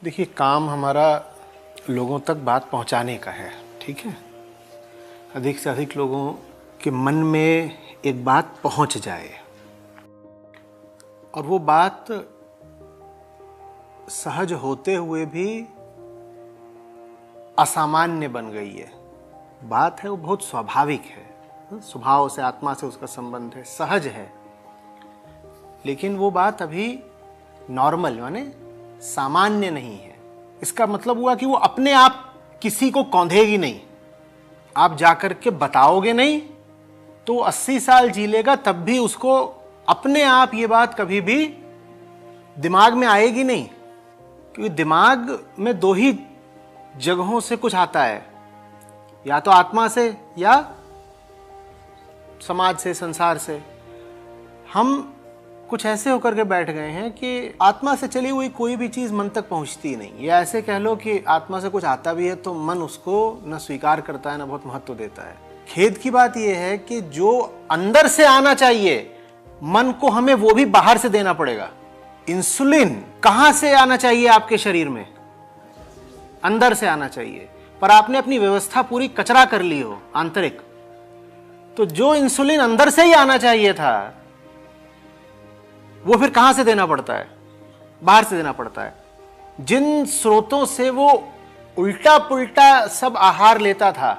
देखिए, काम हमारा लोगों तक बात पहुंचाने का है, ठीक है। अधिक से अधिक लोगों के मन में एक बात पहुंच जाए और वो बात सहज होते हुए भी असामान्य बन गई है। बात है वो बहुत स्वाभाविक है, स्वभाव से, आत्मा से उसका संबंध है, सहज है, लेकिन वो बात अभी नॉर्मल माने सामान्य नहीं है। इसका मतलब हुआ कि वो अपने आप किसी को कौंधेगी नहीं। आप जाकर के बताओगे नहीं तो 80 साल जी लेगा, तब भी उसको अपने आप ये बात कभी भी दिमाग में आएगी नहीं, क्योंकि दिमाग में दो ही जगहों से कुछ आता है, या तो आत्मा से या समाज से, संसार से। हम कुछ ऐसे होकर के बैठ गए हैं कि आत्मा से चली हुई कोई भी चीज मन तक पहुंचती नहीं, या ऐसे कह लो कि आत्मा से कुछ आता भी है तो मन उसको न स्वीकार करता है, न बहुत महत्व देता है। खेद की बात यह है कि जो अंदर से आना चाहिए मन को, हमें वो भी बाहर से देना पड़ेगा। इंसुलिन कहां से आना चाहिए आपके शरीर में? अंदर से आना चाहिए, पर आपने अपनी व्यवस्था पूरी कचरा कर ली हो आंतरिक, तो जो इंसुलिन अंदर से ही आना चाहिए था वो फिर कहां से देना पड़ता है? बाहर से देना पड़ता है। जिन स्रोतों से वो उल्टा पुल्टा सब आहार लेता था,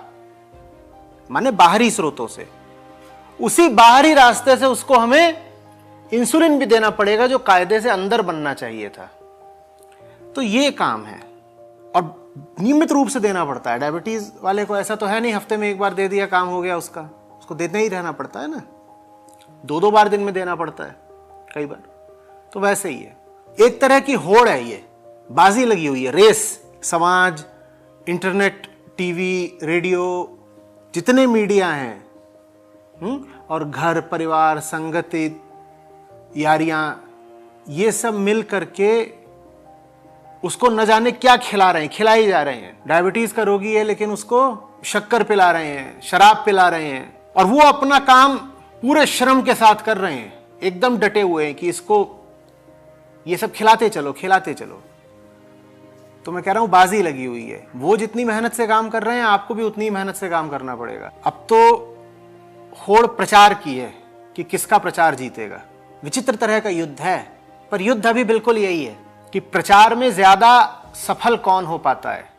माने बाहरी स्रोतों से, उसी बाहरी रास्ते से उसको हमें इंसुलिन भी देना पड़ेगा जो कायदे से अंदर बनना चाहिए था। तो ये काम है और नियमित रूप से देना पड़ता है। डायबिटीज वाले को ऐसा तो है नहीं हफ्ते में एक बार दे दिया काम हो गया उसका, उसको देते ही रहना पड़ता है ना, 2-2 बार दिन में देना पड़ता है कई बार। तो वैसे ही है, एक तरह की होड़ है, ये बाजी लगी हुई है, रेस। समाज, इंटरनेट, टीवी, रेडियो, जितने मीडिया हैं, और घर परिवार, संगति, यारियां, ये सब मिल करके उसको न जाने क्या खिला रहे हैं, खिलाई जा रहे हैं। डायबिटीज का रोगी है लेकिन उसको शक्कर पिला रहे हैं, शराब पिला रहे हैं, और वो अपना काम पूरे श्रम के साथ कर रहे हैं, एकदम डटे हुए हैं कि इसको ये सब खिलाते चलो, खिलाते चलो। तो मैं कह रहा हूं बाजी लगी हुई है। वो जितनी मेहनत से काम कर रहे हैं, आपको भी उतनी मेहनत से काम करना पड़ेगा। अब तो होड़ प्रचार की है कि किसका प्रचार जीतेगा। विचित्र तरह का युद्ध है, पर युद्ध अभी बिल्कुल यही है कि प्रचार में ज्यादा सफल कौन हो पाता है।